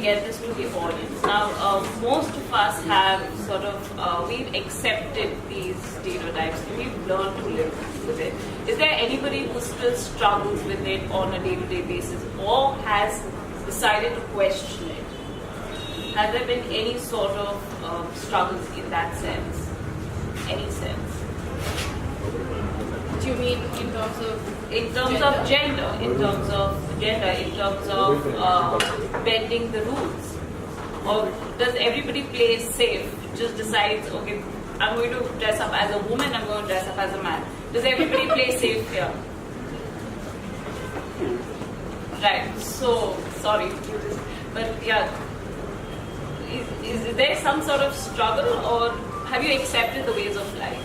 get this to the audience. Now, most of us have sort of, we've accepted these stereotypes and we've learned to live with it. Is there anybody who still struggles with it on a day-to-day basis or has decided to question it? Has there been any sort of struggles in that sense? Any sense? Do you mean in terms of gender, in terms of bending the rules? Or does everybody play safe, just decides, okay, I'm going to dress up as a woman, I'm going to dress up as a man? Does everybody play safe here? Right, so, sorry to do this, but yeah, is there some sort of struggle or have you accepted the ways of life?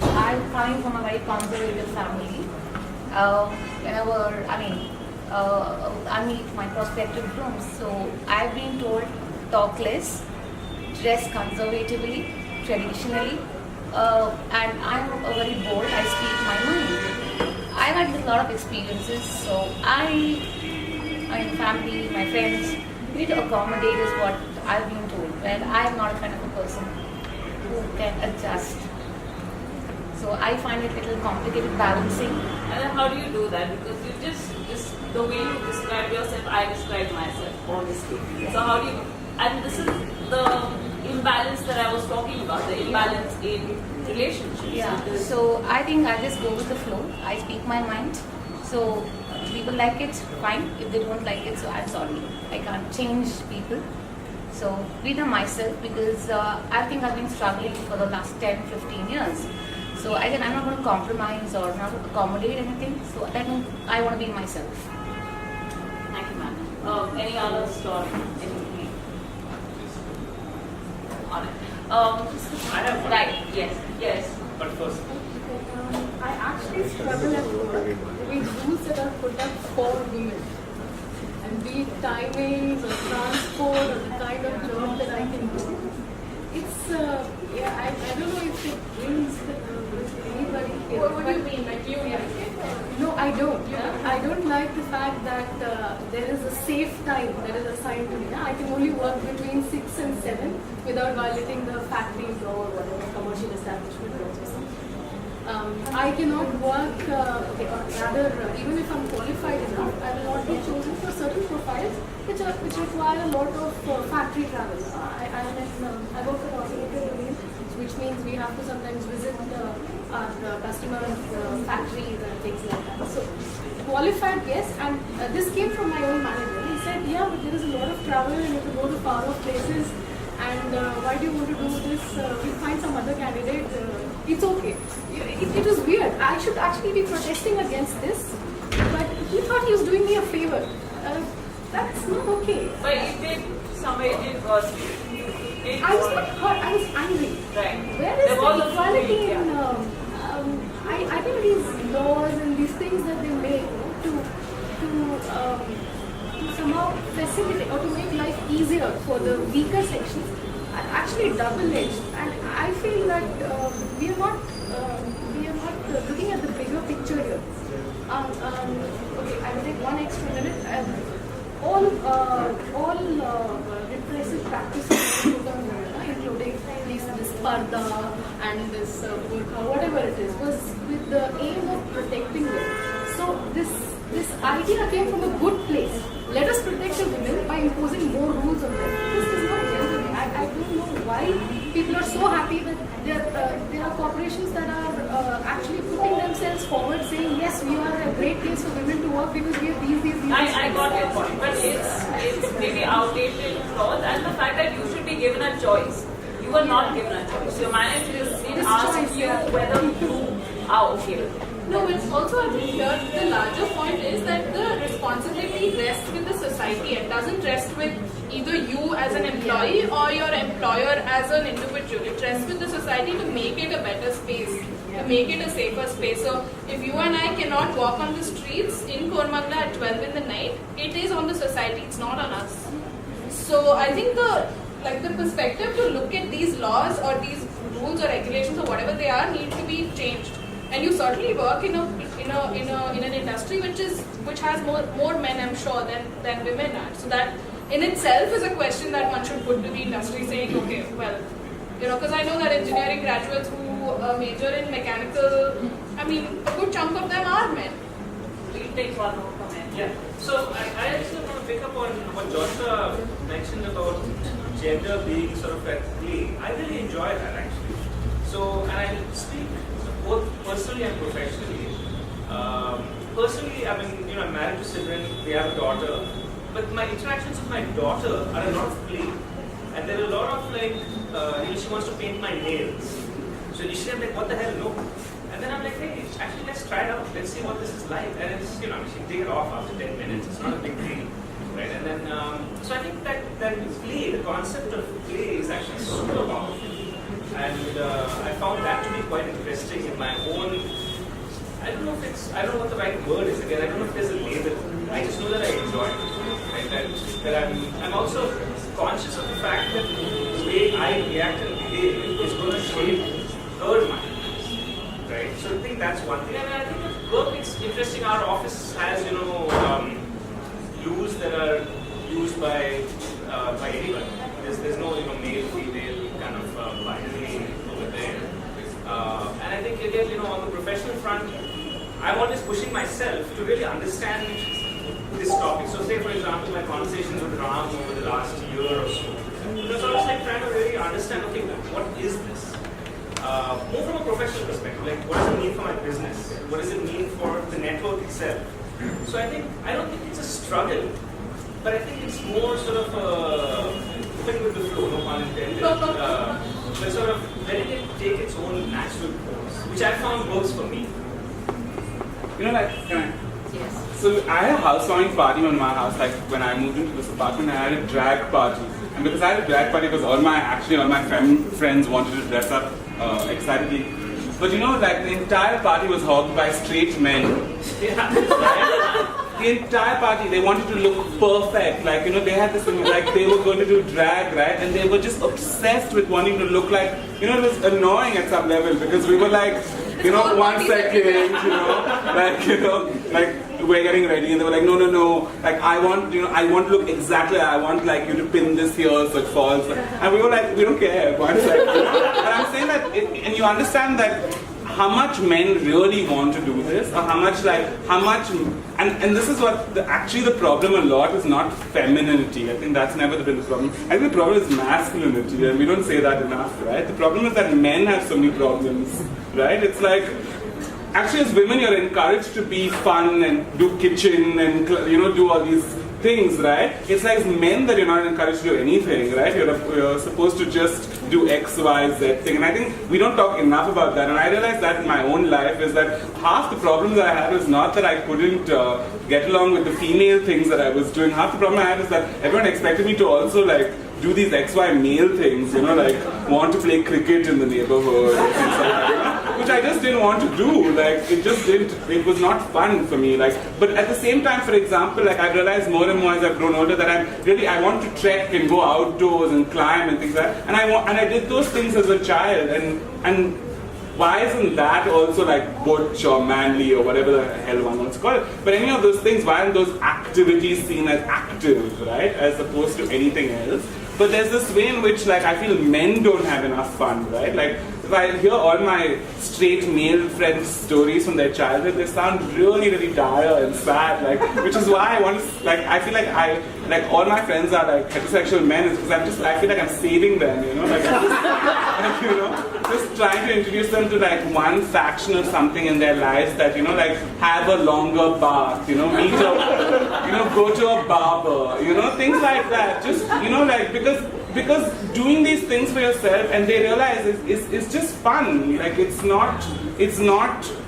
I'm coming from a very conservative family. I meet my prospective grooms, so I've been told talk less, dress conservatively, traditionally, and I'm very bold. I speak my mind. I've had a lot of experiences, so my family, my friends, need to accommodate is what I've been told. Well, I'm not a kind of a person who can adjust. So I find it a little complicated balancing. And then how do you do that? Because you just the way you describe yourself, I describe myself, honestly. So how do you, and this is the imbalance that I was talking about, the imbalance in relationships. Yeah, so I think I just go with the flow. I speak my mind. So if people like it, fine. If they don't like it, so I'm sorry. I can't change people. So be them myself because I think I've been struggling for the last 10, 15 years. So I'm not going to compromise or not accommodate anything. So I want to be myself. Thank you, ma'am. Any other story? Anything? On it. I have one. Right. Yes. But first, I actually struggle at work with rules that are put up for women. And be it timings or transport or the kind of job that I can do. It's, I don't know if it brings anybody here. What do you mean? Like you like it? No, I don't. I don't like the fact that there is a safe time that is assigned to me. I can only work between 6 and 7 without violating the factory law or whatever commercial establishment laws or something. I cannot work, even if I'm qualified enough, I will not be chosen for certain profiles which require a lot of factory travel. I work at automotive domain, which means we have to sometimes visit our customers' factories and things like that. So, qualified, yes, and this came from my own manager. He said, yeah, but there is a lot of travel and you have to go to far off places. And why do you want to do this? We'll find some other candidate. It's okay. It was weird. I should actually be protesting against this, but he thought he was doing me a favor. That's not okay. But somebody did hurt you. I was not hurt. I was angry. Right. Where is the equality in? I think these laws and these things that they make to somehow facilitate or to make life easier for the weaker sections are actually double-edged, and I feel that we are not looking at the bigger picture here. Okay, I will take one extra minute. All repressive practices including this parda and this burqa, whatever it is, was with the aim of protecting them. So this idea came from a good place. Let us protect the women by imposing more rules on them. This does not help me. I don't know why people are so happy that there are corporations that are actually putting themselves forward saying, yes, we are a great place for women to work because we have these. I got your point, but it's maybe outdated laws and the fact that you should be given a choice. You were not given a choice. Your manager didn't ask you whether you are okay with it. No, it's also, I think here the larger point is that the responsibility rests with the society and doesn't rest with either you as an employee or your employer as an individual. It rests with the society to make it a better space, to make it a safer space. So if you and I cannot walk on the streets in Kormangla at 12 in the night, it is on the society, it's not on us. So I think the perspective to look at these laws or these rules or regulations or whatever they are need to be changed. And you certainly work in an industry which has more men, I'm sure, than women are. So that in itself is a question that one should put to the industry, saying, okay, well, because I know that engineering graduates who major in mechanical, I mean, a good chunk of them are men. We'll take one more comment. Yeah. So I actually want to pick up on what Joshua mentioned about gender being sort of at play. I really enjoy that actually. So, and I speak both personally and professionally. Personally, I mean, I'm married to Simran, we have a daughter, but my interactions with my daughter are a lot of play. And there are a lot of like, she wants to paint my nails. So initially I'm like, what the hell, no. And then I'm like, hey, actually let's try it out. Let's see what this is like. And it's, she can take it off after 10 minutes. It's not a big deal, right? And then, so I think that play, the concept of play is actually super powerful. And I found that to be quite interesting in my own, I don't know what the right word is. Again, I don't know if there's a label. I just know that I enjoy it. Right? That I'm also conscious of the fact that the way I react and behave is going to shape her mind. Right? So I think that's one thing. And I think at work it's interesting. Our office has, rules that are used by anyone. There's no male, female kind of binary over there. And I think again, on the professional front, I'm always pushing myself to really understand this topic. So say for example, my conversations with Ram over the last year or so, so I was like trying to really understand, okay, what is this? More from a professional perspective, like what does it mean for my business? What does it mean for the network itself? So I don't think it's a struggle, but I think it's more sort of open with the flow, no pun intended, but sort of letting it take its own natural course, which I found works for me. Can I? Yes. So I had a housewarming party on my house, like when I moved into this apartment, I had a drag party. And because I had a drag party, because all my friends wanted to dress up excitedly. But like the entire party was hogged by straight men. Right? The entire party, they wanted to look perfect. Like, they had this thing, like they were going to do drag, right? And they were just obsessed with wanting to look like, it was annoying at some level because we were like, 1 second, like we're getting ready, and they were like, no, like I want to look exactly, I want like you to pin this here so it falls, and we were like, we don't care, 1 second. And I'm saying that, and you understand that how much men really want to do this, or how much, and this is what, actually the problem a lot is not femininity. I think that's never been the problem. I think the problem is masculinity, and we don't say that enough, right? The problem is that men have so many problems, right? It's like, actually as women you're encouraged to be fun and do kitchen and, do all these things, right? It's like as men that you're not encouraged to do anything, right? You're supposed to just do X, Y, Z thing. And I think we don't talk enough about that. And I realized that in my own life is that half the problems that I had was not that I couldn't get along with the female things that I was doing. Half the problem I had is that everyone expected me to also do these XY male things, like want to play cricket in the neighborhood, and things like that, which I just didn't want to do. It was not fun for me. But at the same time, for example, I realized more and more as I've grown older that I want to trek and go outdoors and climb and things like that. And I did those things as a child, and why isn't that also butch or manly or whatever the hell one wants to call it? But any of those things, why aren't those activities seen as active, right? As opposed to anything else? But there's this way in which I feel men don't have enough fun, right? If I hear all my straight male friends' stories from their childhood, they sound really, really dire and sad, which is why I want to, I feel all my friends are heterosexual men, is because I feel like I'm saving them, just trying to introduce them to one faction or something in their lives that, have a longer bath, meet a, go to a barber, things like that. Just, because doing these things for yourself and they realize it's just fun. It's not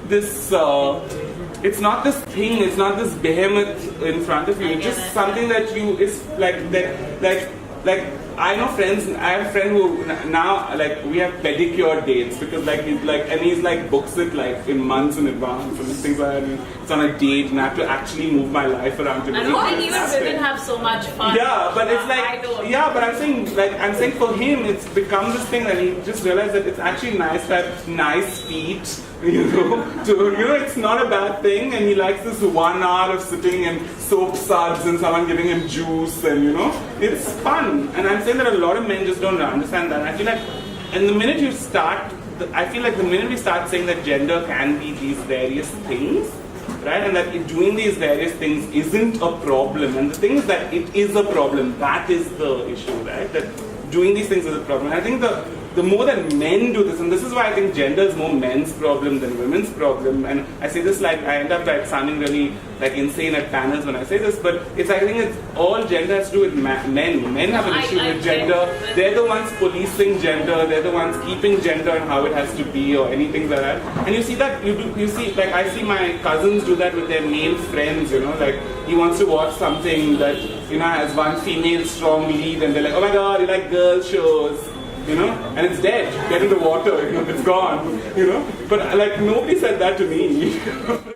this it's not this thing, it's not this behemoth in front of you. It's just something that it's I know friends. I have a friend who now like we have pedicure dates because like he's like books it like in months in advance and things like that. And it's on a date and I have to actually move my life around to. I don't think even women have so much fun. Yeah, but it's like I don't. yeah, but I'm saying for him it's become this thing that he just realized that it's actually nice to have nice feet. It's not a bad thing, and he likes this 1 hour of sitting and soap suds and someone giving him juice, and it's fun. And I'm saying that a lot of men just don't understand that. I feel like, and the minute we start saying that gender can be these various things, right, and that doing these various things isn't a problem, and the thing is that it is a problem. That is the issue, right? That doing these things is a problem. And I think the more that men do this, and this is why I think gender is more men's problem than women's problem, and I say this like, I end up like sounding really like insane at panels when I say this, but I think it's all gender has to do with men. Men have an issue with gender. They're the ones policing gender, they're the ones keeping gender and how it has to be or anything like that. And you see that, you see, like I see my cousins do that with their male friends, like he wants to watch something that, has one female strong lead and they're like, oh my god, you like girl shows. And it's dead. Get in the water, it's gone, But like nobody said that to me.